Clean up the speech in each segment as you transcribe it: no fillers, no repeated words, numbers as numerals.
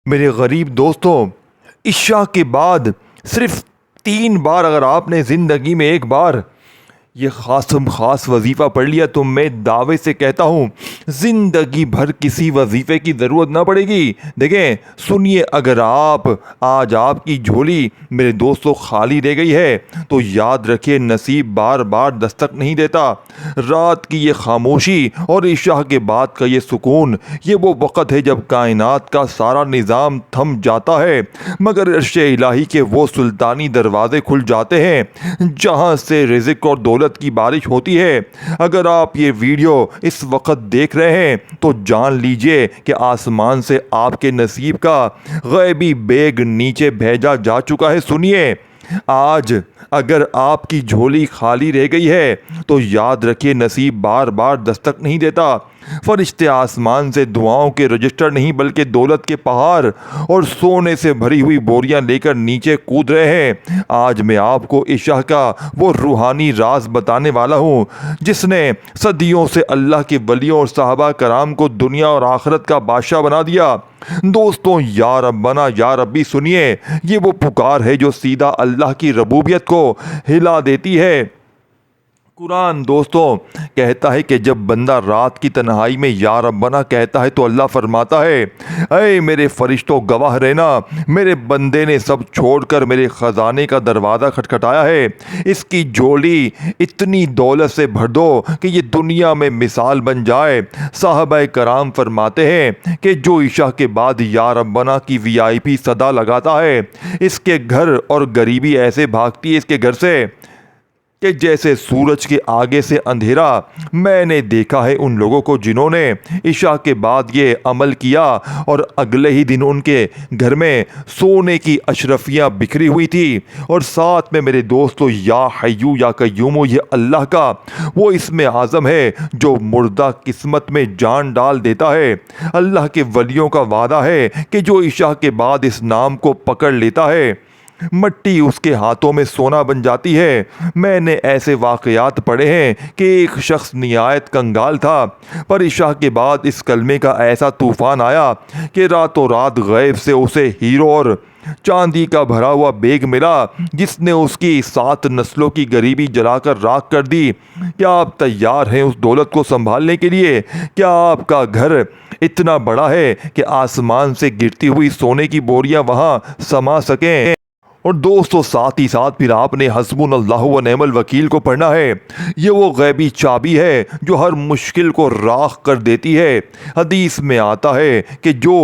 मेरे गरीब दोस्तों, इशा के बाद सिर्फ 3 बार अगर आपने ज़िंदगी में एक बार ये ख़ास वजीफ़ा पढ़ लिया तो मैं दावे से कहता हूँ ज़िंदगी भर किसी वजीफ़े की ज़रूरत ना पड़ेगी। देखें, सुनिए, अगर आज आपकी झोली मेरे दोस्तों खाली रह गई है तो याद रखिए, नसीब बार बार दस्तक नहीं देता। रात की ये खामोशी और इशा के बाद का ये सुकून, ये वो वक़्त है जब कायनात का सारा निज़ाम थम जाता है मगर अर्श इलाही के वो सुल्तानी दरवाज़े खुल जाते हैं जहाँ से रिज़्क़ और दौलत की बारिश होती है। अगर आप ये वीडियो इस वक्त देख रहे हैं तो जान लीजिए कि आसमान से आपके नसीब का गैबी बेग नीचे भेजा जा चुका है। सुनिए, आज अगर आपकी झोली खाली रह गई है तो याद रखिए, नसीब बार बार दस्तक नहीं देता। फरिश्ते आसमान से दुआओं के रजिस्टर नहीं बल्कि दौलत के पहाड़ और सोने से भरी हुई बोरियां लेकर नीचे कूद रहे हैं। आज मैं आपको इशा का वो रूहानी राज बताने वाला हूँ जिसने सदियों से अल्लाह के वलियों और साहबा कराम को दुनिया और आखिरत का बादशाह बना दिया। दोस्तों, या रब्बना या रब्बी, सुनिए, ये वो पुकार है जो सीधा अल्लाह की रबूबियत को हिला देती है। कुरान दोस्तों कहता है कि जब बंदा रात की तन्हाई में या रब्बना कहता है तो अल्लाह फरमाता है, ऐ मेरे फरिश्तों गवाह रहना, मेरे बंदे ने सब छोड़कर मेरे ख़जाने का दरवाज़ा खटखटाया है। इसकी झोली इतनी दौलत से भर दो कि ये दुनिया में मिसाल बन जाए। साहबा कराम फरमाते हैं कि जो इशा के बाद या रब्बना की VIP सदा लगाता है, इसके घर और गरीबी ऐसे भागती है इसके घर से कि जैसे सूरज के आगे से अंधेरा। मैंने देखा है उन लोगों को जिन्होंने इशा के बाद ये अमल किया और अगले ही दिन उनके घर में सोने की अशरफियाँ बिखरी हुई थी और साथ में मेरे दोस्तों, या हय्यू या कय्यूम, ये अल्लाह का वो इसमें आज़म है जो मुर्दा किस्मत में जान डाल देता है। अल्लाह के वलियों का वादा है कि जो इशा के बाद इस नाम को पकड़ लेता है, मट्टी उसके हाथों में सोना बन जाती है। मैंने ऐसे वाक़यात पढ़े हैं कि एक शख्स निहायत कंगाल था, पर इशा के बाद इस कलमे का ऐसा तूफ़ान आया कि रातों रात गैब से उसे हीरो और चांदी का भरा हुआ बेग मिला जिसने उसकी 7 नस्लों की गरीबी जलाकर राख कर दी। क्या आप तैयार हैं उस दौलत को संभालने के लिए? क्या आपका घर इतना बड़ा है कि आसमान से गिरती हुई सोने की बोरियां वहां समा सकें? और दोस्तों, साथ ही साथ फिर आपने हस्बुनल्लाहु व निअमल वकील को पढ़ना है। ये वो गैबी चाबी है जो हर मुश्किल को राख कर देती है। हदीस में आता है कि जो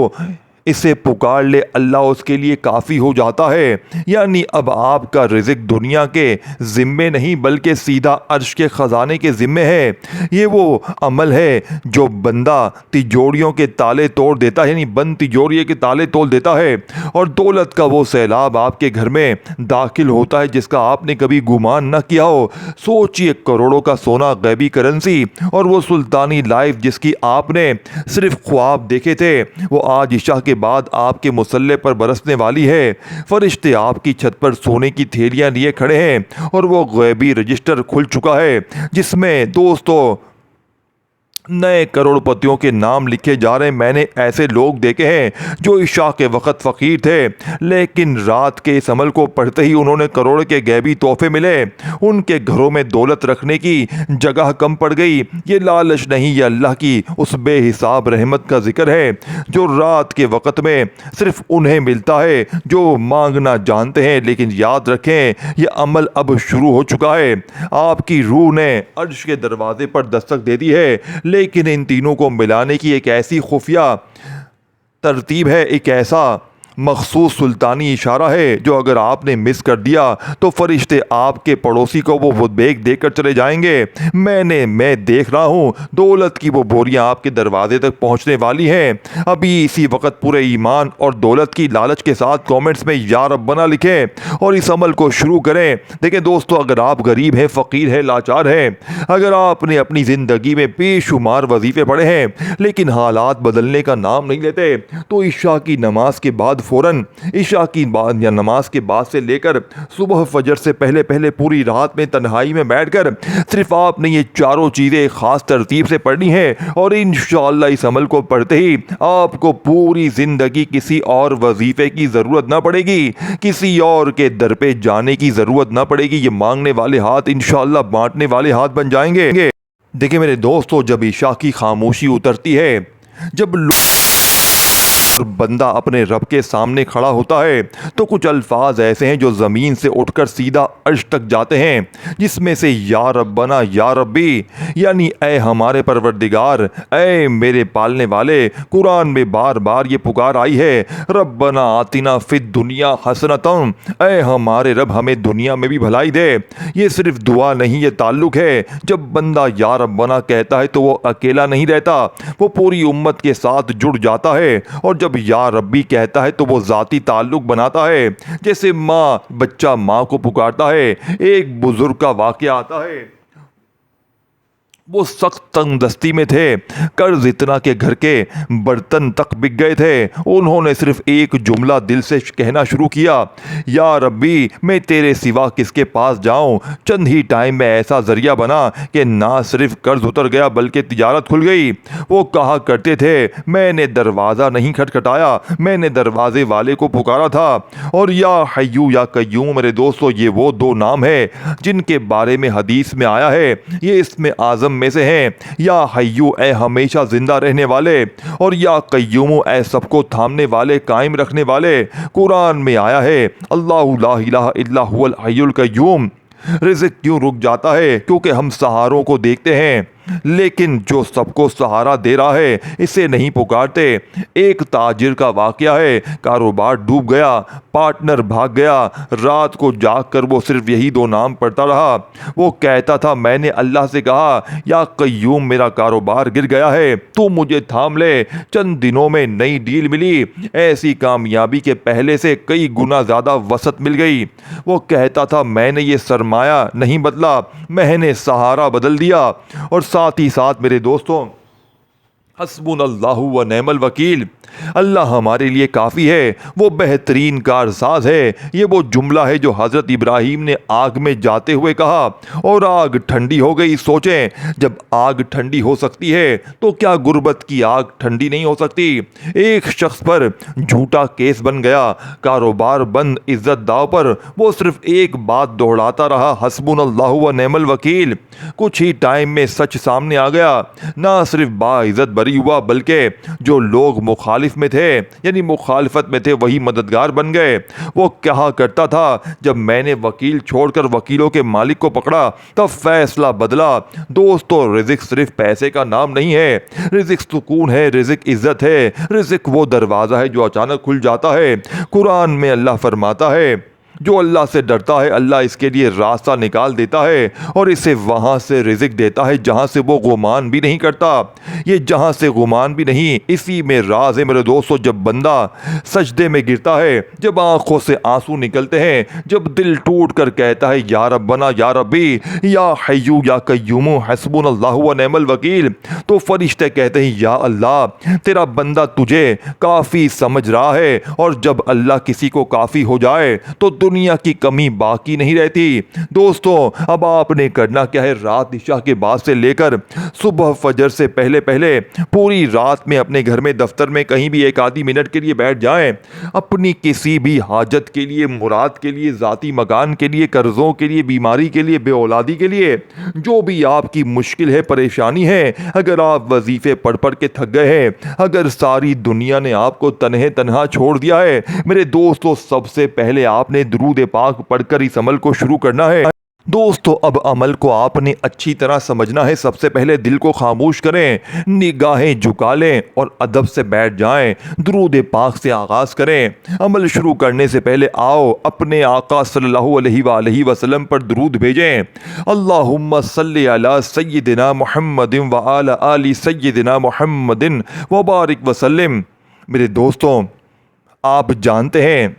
इसे पुकार ले अल्लाह उसके लिए काफ़ी हो जाता है। यानी अब आपका रिज़्क़ दुनिया के ज़िम्मे नहीं बल्कि सीधा अर्श के ख़जाने के ज़िम्मे है। ये वो अमल है जो बंदा तिजोरियों के ताले तोड़ देता है, यानी बंद तिजोरी के ताले तोड़ देता है और दौलत का वो सैलाब आपके घर में दाखिल होता है जिसका आपने कभी गुमान न किया हो। सोचिए, करोड़ों का सोना, गैबी करेंसी और वो सुल्तानी लाइफ जिसकी आपने सिर्फ ख्वाब देखे थे, वो आज इशा के बाद आपके मुसल्ले पर बरसने वाली है। फरिश्ते आपकी छत पर सोने की थैलियां लिए खड़े हैं और वो गैबी रजिस्टर खुल चुका है जिसमें दोस्तों नए करोड़पतियों के नाम लिखे जा रहे हैं। मैंने ऐसे लोग देखे हैं जो इशा के वक़्त फ़कीर थे लेकिन रात के इस अमल को पढ़ते ही उन्होंने करोड़ के गैबी तोहफे मिले। उनके घरों में दौलत रखने की जगह कम पड़ गई। ये लालच नहीं, ये अल्लाह की उस बेहिसाब रहमत का जिक्र है जो रात के वक़्त में सिर्फ उन्हें मिलता है जो मांगना जानते हैं। लेकिन याद रखें, ये अमल अब शुरू हो चुका है। आपकी रूह ने अर्श के दरवाजे पर दस्तक दे दी है, लेकिन इन तीनों को मिलाने की एक ऐसी खुफिया तरतीब है, एक ऐसा मखसूस सुल्तानी इशारा है जो अगर आपने मिस कर दिया तो फरिश्ते आपके पड़ोसी को वो बेग देकर चले जाएंगे। मैं देख रहा हूँ दौलत की वो बोरियां आपके दरवाजे तक पहुँचने वाली हैं। अभी इसी वक्त पूरे ईमान और दौलत की लालच के साथ कमेंट्स में या रब्बना लिखें और इस अमल को शुरू करें। देखें दोस्तों, अगर आप गरीब हैं, फ़कीर हैं, लाचार हैं, अगर आपने अपनी ज़िंदगी में बेशुमार वजीफ़े पढ़े हैं लेकिन हालात बदलने का नाम नहीं लेते, तो इशा की नमाज के बाद फ़ौरन इशा की बाद या नमाज के बाद से लेकर सुबह फजर से पहले पहले पूरी रात में तन्हाई में बैठकर सिर्फ आपने ये चारों चीज़ें ख़ास तरतीब से पढ़नी है और इंशाअल्लाह इस अमल को पढ़ते ही आपको पूरी ज़िंदगी किसी और वजीफ़े की ज़रूरत ना पड़ेगी, किसी और के दर पे जाने की ज़रूरत ना पड़ेगी। ये मांगने वाले हाथ इंशाअल्लाह बांटने वाले हाथ बन जाएंगे। देखिए मेरे दोस्तों, जब ईशा की खामोशी उतरती है, जब और बंदा अपने रब के सामने खड़ा होता है तो कुछ अल्फाज ऐसे हैं जो ज़मीन से उठकर सीधा अर्श तक जाते हैं, जिसमें से या रब्बना या रब्बी यानी ऐ हमारे परवरदिगार, ऐ मेरे पालने वाले। कुरान में बार बार ये पुकार आई है, रब्बना आतिना फिद दुनिया हसनतम, ऐ हमारे रब हमें दुनिया में भी भलाई दे। ये सिर्फ दुआ नहीं, ये ताल्लुक़ है। जब बंदा या रब्बना कहता है तो वो अकेला नहीं रहता, वो पूरी उम्मत के साथ जुड़ जाता है। और जब या रब्बी कहता है तो वो ज़ाती ताल्लुक़ बनाता है, जैसे माँ बच्चा माँ को पुकारता है। एक बुजुर्ग का वाक़या आता है, वो सख्त तंगदस्ती में थे, कर्ज इतना के घर के बर्तन तक बिक गए थे। उन्होंने सिर्फ एक जुमला दिल से कहना शुरू किया, या रब्बी मैं तेरे सिवा किसके पास जाऊं। चंद ही टाइम में ऐसा जरिया बना कि ना सिर्फ कर्ज उतर गया बल्कि तिजारत खुल गई। वो कहा करते थे, मैंने दरवाज़ा नहीं खटखटाया, मैंने दरवाजे वाले को पुकारा था। और या हय्यू या कय्यूम मेरे दोस्तों, ये वो दो नाम है जिनके बारे में हदीस में आया है, ये इसमें आज़म में से हैं। या हय्यू ए हमेशा जिंदा रहने वाले, और या कय्यूम ए सबको थामने वाले, कायम रखने वाले। कुरान में आया है, अल्लाहु ला इलाहा इल्ला हुवल हय्युल कय्यूम। रिज़्क़ क्यों रुक जाता है? क्योंकि हम सहारों को देखते हैं लेकिन जो सबको सहारा दे रहा है इसे नहीं पुकारते। एक ताजिर का वाक़या है, कारोबार डूब गया, पार्टनर भाग गया, रात को जाग कर वो सिर्फ यही दो नाम पढ़ता रहा। वो कहता था, मैंने अल्लाह से कहा, या कय्यूम मेरा कारोबार गिर गया है, तू मुझे थाम ले। चंद दिनों में नई डील मिली, ऐसी कामयाबी के पहले से कई गुना ज़्यादा वसत मिल गई। वो कहता था, मैंने ये सरमाया नहीं बदला, मैंने सहारा बदल दिया। और साथ ही साथ मेरे दोस्तों, हस्बुनल्लाहु व नेमल वकील, अल्लाह हमारे लिए काफ़ी है, वो बेहतरीन कारसाज है। ये वो जुमला है जो हज़रत इब्राहीम ने आग में जाते हुए कहा और आग ठंडी हो गई। सोचें, जब आग ठंडी हो सकती है तो क्या गुर्बत की आग ठंडी नहीं हो सकती। एक शख्स पर झूठा केस बन गया, कारोबार बंद, इज्जत दाव पर। वो सिर्फ एक बात दोहराता रहा, हस्बुनल्लाहु व नेमल वकील। कुछ ही टाइम में सच सामने आ गया, ना सिर्फ बाइज्जत बरी हुआ बल्कि जो लोग मुखालिफ में थे यानी मुखालिफत में थे वही मददगार बन गए। वो कहा करता था, जब मैंने वकील छोड़कर वकीलों के मालिक को पकड़ा तब फैसला बदला। दोस्तों, रिज़्क़ सिर्फ पैसे का नाम नहीं है, रिज़्क़ सुकून है, रिज़्क़ इज्जत है, रिज़्क़ वो दरवाज़ा है जो अचानक खुल जाता है। कुरान में अल्लाह फरमाता है, जो अल्लाह से डरता है अल्लाह इसके लिए रास्ता निकाल देता है और इसे वहाँ से रिज़्क़ देता है जहाँ से वो गुमान भी नहीं करता। ये जहाँ से गुमान भी नहीं, इसी में राज है मेरे दोस्तों। जब बंदा सजदे में गिरता है, जब आंखों से आंसू निकलते हैं, जब दिल टूट कर कहता है, या रब्बना या रब्बी, या हय्यू या कय्यूम हस्बुनल्लाहु व नेमल वकील, तो फरिश्ते कहते हैं, या अल्लाह तेरा बंदा तुझे काफ़ी समझ रहा है। और जब अल्लाह किसी को काफ़ी हो जाए तो दुनिया की कमी बाकी नहीं रहती। दोस्तों, अब आपने करना क्या है, रात इशा के बाद से लेकर सुबह फजर से पहले पहले पूरी रात में अपने घर में, दफ्तर में, कहीं भी एक आधी मिनट के लिए बैठ जाएं। अपनी किसी भी हाजत के लिए, मुराद के लिए, ज़ाती मकान के लिए, कर्ज़ों के लिए, बीमारी के लिए, बेऔलादी के लिए, जो भी आपकी मुश्किल है, परेशानी है, अगर आप वजीफ़े पढ़ पढ़ के थक गए हैं, अगर सारी दुनिया ने आपको तन्हे तन्हा छोड़ दिया है, मेरे दोस्तों, सबसे पहले आपने दुरूद पाक पढ़कर इस अमल को शुरू करना है। दोस्तों, अब अमल को आपने अच्छी तरह समझना है। सबसे पहले दिल को खामोश करें, निगाहें झुका लें और अदब से बैठ जाएं। दुरूद पाक से आगाज़ करें। अमल शुरू करने से पहले आओ अपने आका सल्लल्लाहु अलैहि वसल्लम पर दुरूद भेजें। अल्लाहुम्मा सल्ली अला सय्यिदिना मुहम्मदिन व अला आलि सय्यिदिना मुहम्मदिन व बारिक वसल्लिम। मेरे दोस्तों, आप जानते हैं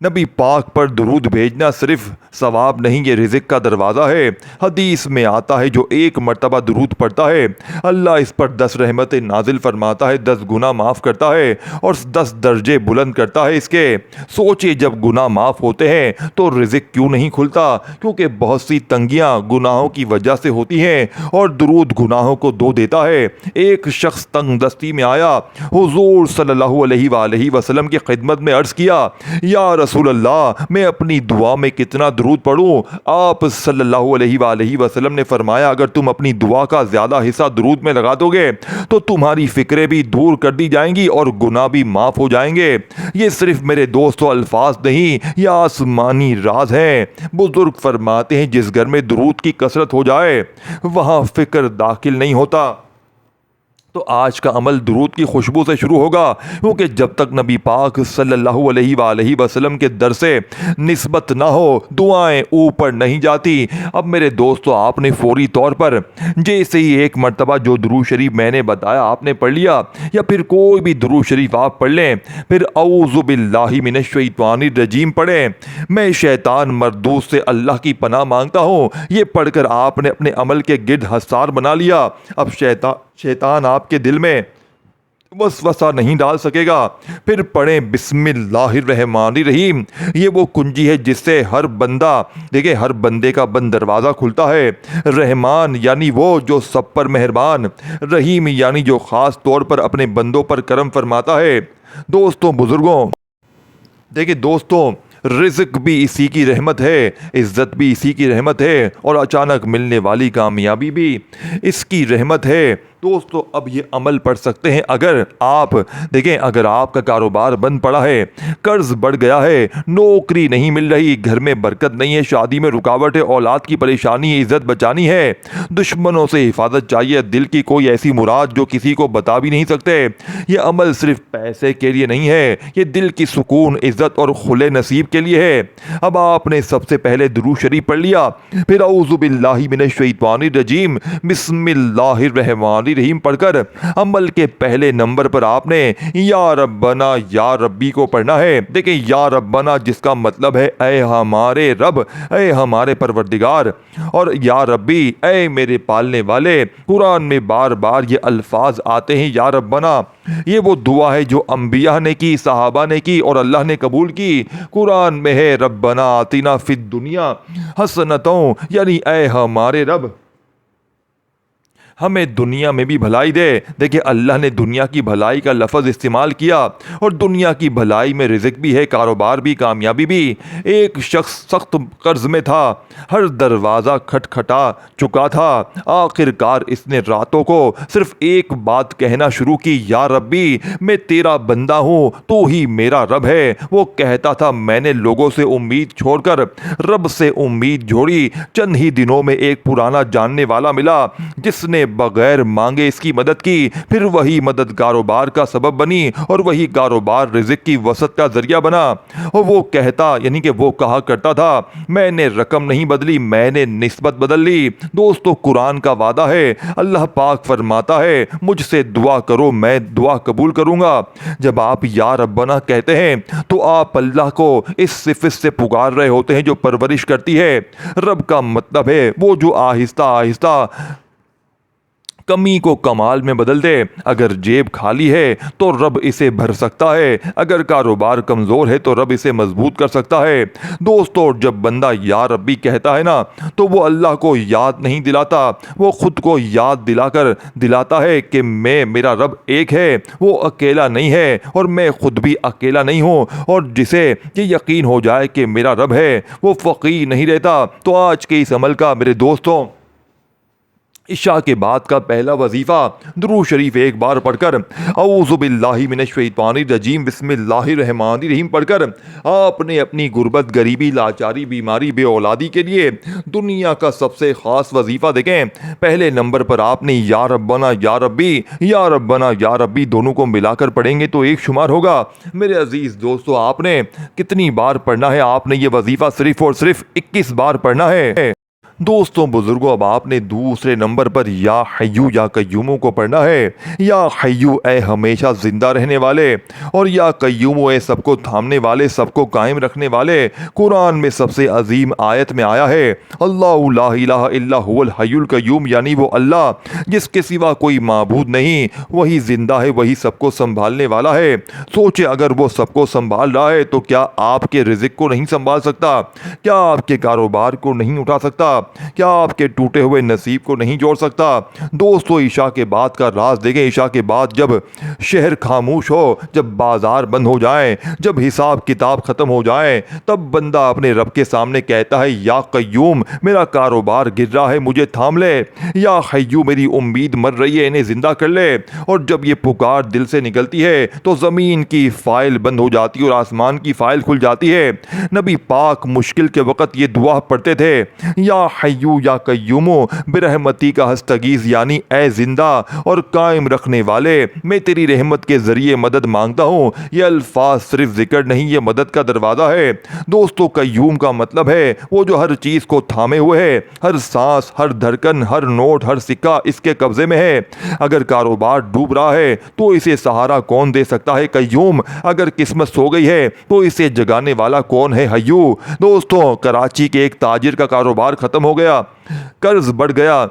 नबी पाक पर दुरूद भेजना सिर्फ सवाब नहीं, ये रिज़्क़ का दरवाज़ा है। हदीस में आता है जो एक मर्तबा दुरूद पढ़ता है अल्लाह इस पर 10 रहमतें नाजिल फरमाता है, 10 गुनाह माफ़ करता है और 10 दर्जे बुलंद करता है इसके। सोचिए जब गुनाह माफ़ होते हैं तो रिज़्क़ क्यों नहीं खुलता, क्योंकि बहुत सी तंगियाँ गुनाहों की वजह से होती हैं और दुरूद गुनाहों को धो देता है। एक शख्स तंग दस्ती में आया, हुज़ूर सल्लल्लाहु अलैहि वसल्लम की खिदमत में अर्ज़ किया, या रसूल अल्लाह मैं अपनी दुआ में कितना दुरूद पढ़ूं? आप सल्लल्लाहु अलैहि वसल्लम ने फरमाया, अगर तुम अपनी दुआ का ज़्यादा हिस्सा दुरूद में लगा दोगे तो तुम्हारी फ़िक्रें भी दूर कर दी जाएंगी और गुनाह भी माफ़ हो जाएंगे। ये सिर्फ मेरे दोस्तों अल्फाज नहीं, यह आसमानी राज है। बुजुर्ग फरमाते हैं जिस घर में दुरूद की कसरत हो जाए वहाँ फ़िक्र दाखिल नहीं होता। तो आज का अमल दुरूद की खुशबू से शुरू होगा, क्योंकि जब तक नबी पाक सल्लल्लाहु अलैहि वसल्लम के दर से निस्बत ना हो दुआएं ऊपर नहीं जाती। अब मेरे दोस्तों आपने फौरी तौर पर जैसे ही एक मर्तबा जो दुरूद शरीफ मैंने बताया आपने पढ़ लिया या फिर कोई भी दुरूद शरीफ आप पढ़ लें, फिर औज़ु बिल्लाहि मिनश शैतानिर रजीम पढ़ें, मैं शैतान मरदूद से अल्लाह की पनाह मांगता हूँ। ये पढ़कर आपने अपने अमल के गिर्द हसार बना लिया। अब शैतान आपके दिल में वसवसा नहीं डाल सकेगा। फिर पढ़ें बिस्मिल्लाहिर्रहमानिर्रहीम, ये वो कुंजी है जिससे हर बंदा, देखिए हर बंदे का बंद दरवाज़ा खुलता है। रहमान यानी वो जो सब पर मेहरबान, रहीम यानी जो ख़ास तौर पर अपने बंदों पर करम फरमाता है। दोस्तों बुज़ुर्गों, देखिए दोस्तों, रिज़्क़ भी इसी की रहमत है, इज़्ज़त भी इसी की रहमत है और अचानक मिलने वाली कामयाबी भी इसकी रहमत है। दोस्तों अब ये अमल पढ़ सकते हैं। अगर आप देखें, अगर आपका कारोबार बंद पड़ा है, कर्ज बढ़ गया है, नौकरी नहीं मिल रही, घर में बरकत नहीं है, शादी में रुकावट है, औलाद की परेशानी है, इज्जत बचानी है, दुश्मनों से हिफाजत चाहिए, दिल की कोई ऐसी मुराद जो किसी को बता भी नहीं सकते, ये अमल सिर्फ पैसे के लिए नहीं है, ये दिल की सुकून, इज्जत और खुले नसीब के लिए है। अब आपने सबसे पहले दुरूद शरीफ पढ़ लिया, फिर औज़ु बिल्लाहि मिनश शैतानिर रजीम बिस्मिल्लाहिर रहमानिर रहीम पढ़कर अमल के पहले नंबर पर आपने या रब्बना या रब्बी को पढ़ना है। देखिए या रब्बना जिसका मतलब है ऐ हमारे रब, ऐ हमारे परवरदिगार, और या रब्बी ऐ मेरे पालने वाले। कुरान में बार बार ये अल्फाज आते हैं या रब्बना। ये वो दुआ है जो अंबिया ने की, सहाबा ने की और अल्लाह ने कबूल की। कुरान में है रब्बना आतिना फिद दुनिया हसनतों, यानी ऐ हमारे रब हमें दुनिया में भी भलाई दे। देखिए अल्लाह ने दुनिया की भलाई का लफ्ज़ इस्तेमाल किया और दुनिया की भलाई में रिज़्क़ भी है, कारोबार भी, कामयाबी भी। एक शख्स सख्त कर्ज में था, हर दरवाज़ा खटखटा चुका था, आखिरकार इसने रातों को सिर्फ एक बात कहना शुरू की, या रब्बी मैं तेरा बंदा हूँ, तू ही मेरा रब है। वो कहता था मैंने लोगों से उम्मीद छोड़कर रब से उम्मीद जोड़ी। चंद ही दिनों में एक पुराना जानने वाला मिला जिसने बगैर मांगे इसकी मदद की, फिर वही मदद कारोबार का सबब बनी और वही कारोबार रिज़्क़ की वसत का जरिया बना। और वो कहता, यानी कि वो कहा करता था, मैंने रकम नहीं बदली, मैंने निस्बत बदल ली। दोस्तों कुरान का वादा है, अल्लाह पाक फरमाता है मुझसे दुआ करो मैं दुआ कबूल करूंगा। जब आप या रब्बना कहते हैं तो आप अल्लाह को इस सिफत से पुकार रहे होते हैं जो परवरिश करती है। रब का मतलब है वो जो आहिस्ता आहिस्ता कमी को कमाल में बदल दे। अगर जेब खाली है तो रब इसे भर सकता है, अगर कारोबार कमज़ोर है तो रब इसे मजबूत कर सकता है। दोस्तों जब बंदा या रब्बी कहता है ना, तो वो अल्लाह को याद नहीं दिलाता, वो खुद को याद दिलाता है कि मेरा रब एक है, वो अकेला नहीं है और मैं खुद भी अकेला नहीं हूँ। और जिसे ये यकीन हो जाए कि मेरा रब है वो फ़कीर नहीं रहता। तो आज के इस अमल का मेरे दोस्तों, इशा के बाद का पहला वजीफ़ा दुरूद शरीफ एक बार पढ़कर औज़ु बिल्लाहि मिनश शैतानिर रजीम बिस्मिल्लाहिर रहमानिर रहीम पढ़कर आपने अपनी गुर्बत, गरीबी, लाचारी, बीमारी, बेऔलादी के लिए दुनिया का सबसे ख़ास वजीफ़ा देखें। पहले नंबर पर आपने या रब्बना या रब्बी, या रब्बना या रब्बी दोनों को मिलाकर पढ़ेंगे तो एक शुमार होगा। मेरे अजीज़ दोस्तों, आपने कितनी बार पढ़ना है? आपने ये वजीफ़ा सिर्फ़ और सिर्फ 21 बार पढ़ना है। दोस्तों बुजुर्गों, अब आपने दूसरे नंबर पर या हय्यू या कय्यूमों को पढ़ना है। या हय्यू ए हमेशा जिंदा रहने वाले, और या कय्यूम ए सबको थामने वाले, सबको कायम रखने वाले। कुरान में सबसे अजीम आयत में आया है, अल्लाहु ला इलाहा इल्ला हुवल हय्युल कय्यूम, यानी वो अल्लाह जिसके सिवा कोई माबूद नहीं, वही जिंदा है, वही सबको संभालने वाला है। सोचे, अगर वो सबको संभाल रहा है तो क्या आपके रिज़्क को नहीं संभाल सकता? क्या आपके कारोबार को नहीं उठा सकता? क्या आपके टूटे हुए नसीब को नहीं जोड़ सकता? दोस्तों, ईशा के बाद का राज देखें। ईशा के बाद जब शहर खामोश हो, जब बाजार बंद हो जाए, जब हिसाब किताब खत्म हो जाए, तब बंदा अपने रब के सामने कहता है, या कय्यूम मेरा कारोबार गिर रहा है, मुझे थाम ले। या हय्यू मेरी उम्मीद मर रही है, इन्हें जिंदा कर ले। और जब ये पुकार दिल से निकलती है तो ज़मीन की फाइल बंद हो जाती है और आसमान की फाइल खुल जाती है। नबी पाक मुश्किल के वक़्त ये दुआ पढ़ते थे, या हय्यू या कय्यूमो बिरहमती का हस्तगीज़, यानी ए जिंदा और कायम रखने वाले, मैं तेरी रहमत के ज़रिए मदद मांगता हूँ। ये अल्फाज सिर्फ जिक्र नहीं, ये मदद का दरवाज़ा है। दोस्तों, कय्यूम का मतलब है वो जो हर चीज़ को थामे हुए है, हर सांस, हर धड़कन, हर नोट, हर सिक्का इसके कब्जे में है। अगर कारोबार डूब रहा है तो इसे सहारा कौन दे सकता है? कय्यूम। अगर किस्मत सो गई है तो इसे जगाने वाला कौन है? हय्यू। दोस्तों, कराची के एक ताजिर का कारोबार खत्म हो गया, कर्ज बढ़ गया,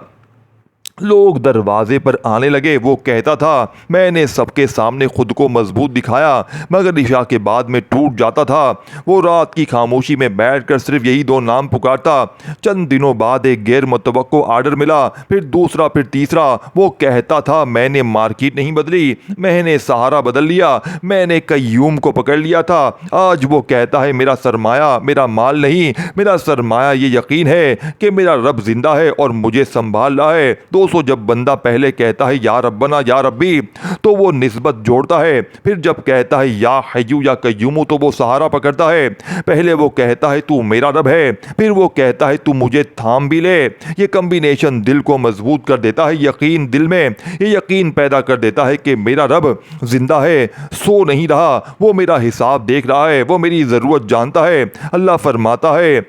लोग दरवाजे पर आने लगे। वो कहता था, मैंने सबके सामने खुद को मजबूत दिखाया, मगर ईशा के बाद में टूट जाता था। वो रात की खामोशी में बैठकर सिर्फ यही दो नाम पुकारता। चंद दिनों बाद एक गैर मुतवक्को आर्डर मिला, फिर दूसरा, फिर तीसरा। वो कहता था, मैंने मार्केट नहीं बदली, मैंने सहारा बदल लिया, मैंने कय्यूम को पकड़ लिया था। आज वो कहता है, मेरा सरमाया मेरा माल नहीं, मेरा सरमाया ये यकीन है कि मेरा रब जिंदा है और मुझे संभाल रहा है। दोस्तों, जब बंदा पहले कहता है या रब्बना या रब्बी, तो वो निस्बत जोड़ता है। फिर जब कहता है या हय्यू या कय्यूम, तो वो सहारा पकड़ता है। पहले वो कहता है तू मेरा रब है, फिर वो कहता है तू मुझे थाम भी ले। ये कम्बिनेशन दिल को मजबूत कर देता है, यकीन दिल में ये यकीन पैदा कर देता है कि मेरा रब जिंदा है, सो नहीं रहा, वो मेरा हिसाब देख रहा है, वो मेरी ज़रूरत जानता है। अल्लाह फरमाता है,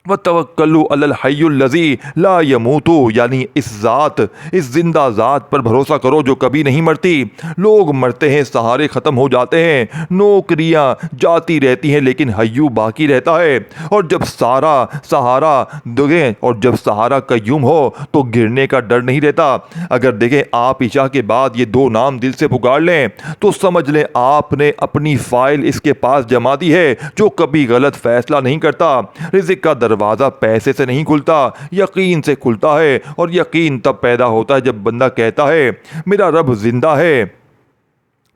वतवक्कलु अलल हय्युल लज़ी ला यमूतु, यानी इस ज़ात, इस जिंदा ज़ात पर भरोसा करो जो कभी नहीं मरती। लोग मरते हैं, सहारे ख़त्म हो जाते हैं, नौकरियां जाती रहती हैं, लेकिन हय्यू बाकी रहता है। और जब सारा सहारा दुगे और जब सहारा कय्यूम हो तो गिरने का डर नहीं रहता। अगर देखें, आप ईशा के बाद ये दो नाम दिल से पुकार लें तो समझ लें आपने अपनी फाइल इसके पास जमा दी है जो कभी गलत फैसला नहीं करता। रिज़्क का दरवाज़ा पैसे से नहीं खुलता, यकीन से खुलता है। और यकीन तब पैदा होता है जब बंदा कहता है, मेरा रब जिंदा है,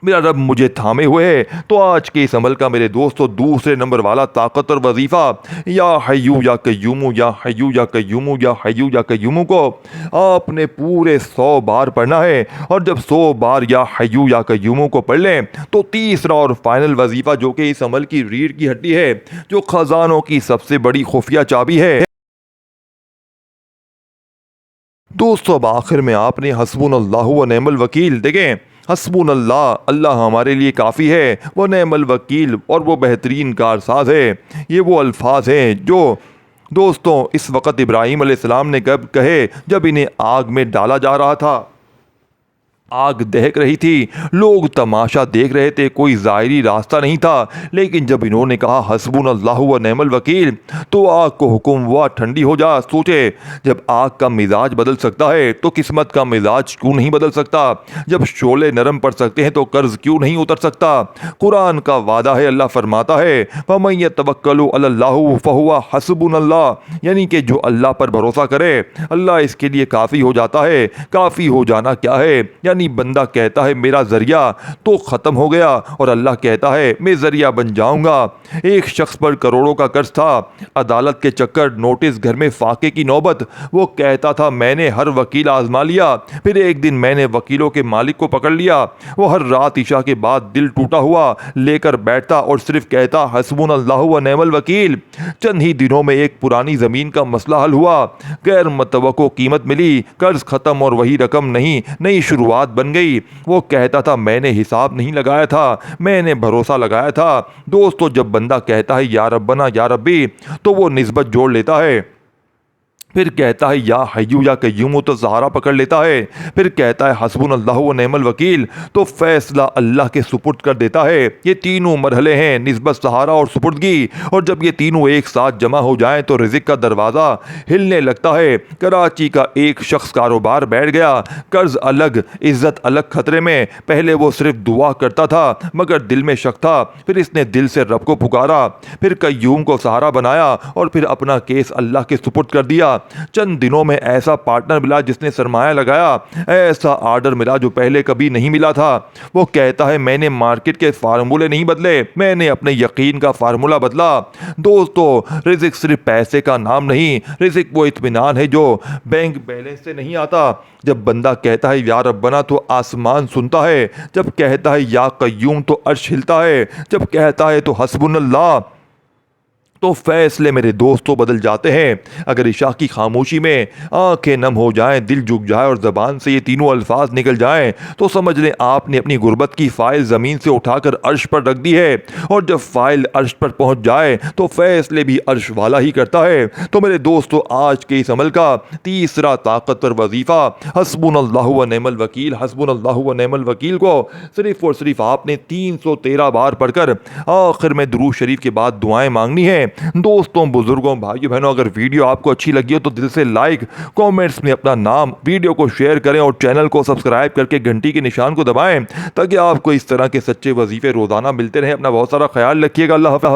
मेरा रब मुझे थामे हुए है। तो आज के इस अमल का मेरे दोस्तों दूसरे नंबर वाला ताकतवर वजीफ़ा, या हय्यू या कय्यूमु, या हय्यू या कय्यूमु, या हय्यू या कय्यूमु को आपने पूरे 100 बार पढ़ना है। और जब 100 बार या हय्यू या कय्यूमु को पढ़ लें तो तीसरा और फाइनल वजीफ़ा, जो कि इस अमल की रीढ़ की हड्डी है, जो खजानों की सबसे बड़ी खुफिया चाबी है। दोस्तों, अब आखिर में आपने हस्बुनल्लाहु व नेमल वकील, देखें, हस्बुनल्लाह, अल्लाह हमारे लिए काफ़ी है, व नेमल वकील, और वो बेहतरीन कारसाज है। ये वो अल्फाज हैं जो दोस्तों इस वक्त इब्राहीम अलैहिस्सलाम ने कब कहे, जब इन्हें आग में डाला जा रहा था। आग दहक रही थी, लोग तमाशा देख रहे थे, कोई ज़ाहिरी रास्ता नहीं था। लेकिन जब इन्होंने कहा हस्बुनल्लाहु व नेमल वकील, तो आग को हुक्म हुआ ठंडी हो जा। सोचे, जब आग का मिजाज बदल सकता है तो किस्मत का मिजाज क्यों नहीं बदल सकता? जब शोले नरम पड़ सकते हैं तो कर्ज क्यों नहीं उतर सकता? कुरान का वादा है, अल्लाह फरमाता है, फमन यतवक्कलु अलल्लाहु फहुवा हस्बुनल्लाह, यानी कि जो अल्लाह पर भरोसा करे अल्लाह इसके लिए काफ़ी हो जाता है। काफ़ी हो जाना क्या है? यानी बंदा कहता है मेरा जरिया तो ख़त्म हो गया, और अल्लाह कहता है मैं जरिया बन जाऊंगा। एक शख्स पर करोड़ों का कर्ज था, अदालत के चक्कर, नोटिस, घर में फाके की नौबत। वो कहता था मैंने हर वकील आजमा लिया, फिर एक दिन मैंने वकीलों के मालिक को पकड़ लिया। वो हर रात ईशा के बाद दिल टूटा हुआ लेकर बैठता और सिर्फ कहता हस्बुनल्लाहु व नेमल वकील। चंद ही दिनों में एक पुरानी ज़मीन का मसला हल हुआ, गैर मुतवक्को कीमत मिली, कर्ज ख़त्म और वही रकम नहीं, नई शुरुआत बन गई। वो कहता था मैंने हिसाब नहीं लगाया था, मैंने भरोसा लगाया था। दोस्तों, जब बंदा कहता है या रब्बना या रब्बी, तो वो निस्बत जोड़ लेता है। फिर कहता है या हय्यू या कय्यूम तो सहारा पकड़ लेता है। फिर कहता है हस्बुनल्लाहु व निअमल वकील तो फैसला अल्लाह के सुपुर्द कर देता है। ये तीनों मरहले हैं निस्बत, सहारा और सुपुर्दगी, और जब ये तीनों एक साथ जमा हो जाएं तो रिज़्क का दरवाज़ा हिलने लगता है। कराची का एक शख्स कारोबार बैठ गया, कर्ज अलग, इज्जत अलग खतरे में। पहले वो सिर्फ दुआ करता था मगर दिल में शक था। फिर इसने दिल से रब को पुकारा, फिर कय्यूम को सहारा बनाया और फिर अपना केस अल्लाह के सुपुर्द कर दिया। चंद दिनों में ऐसा पार्टनर मिला जिसने सरमाया लगाया, ऐसा आर्डर मिला जो पहले कभी नहीं मिला था। वो कहता है मैंने मार्केट के फार्मूले नहीं बदले, मैंने अपने यकीन का फार्मूला बदला। दोस्तों, रिज़्क सिर्फ पैसे का नाम नहीं, रिज़्क वो इत्मीनान है जो बैंक बैलेंस से नहीं आता। जब बंदा कहता है या रब्बना तो आसमान सुनता है, जब कहता है या कय्यूम तो अर्श हिलता है, जब कहता है तो हस्बुनल्लाह तो फैसले मेरे दोस्तों बदल जाते हैं। अगर इशा की खामोशी में आंखें नम हो जाएं, दिल झुक जाए और ज़बान से ये तीनों अल्फाज निकल जाएं तो समझ लें आपने अपनी गुर्बत की फ़ाइल ज़मीन से उठाकर अर्श पर रख दी है। और जब फ़ाइल अर्श पर पहुंच जाए तो फैसले भी अर्श वाला ही करता है। तो मेरे दोस्तों, आज के इस अमल का तीसरा ताकतवर वजीफ़ा हस्बुनल्लाहु व निअमल वकील, हस्बुनल्लाहु व निअमल वकील को सिर्फ और सिर्फ आपने 313 बार पढ़कर आखिर में दुरूद शरीफ के बाद दुआएं मांगनी है। दोस्तों, बुजुर्गों, भाइयों बहनों, अगर वीडियो आपको अच्छी लगी हो तो दिल से लाइक, कमेंट्स में अपना नाम, वीडियो को शेयर करें और चैनल को सब्सक्राइब करके घंटी के निशान को दबाएं ताकि आपको इस तरह के सच्चे वजीफे रोजाना मिलते रहें। अपना बहुत सारा ख्याल रखिएगा। अल्लाह हाफ़िज़।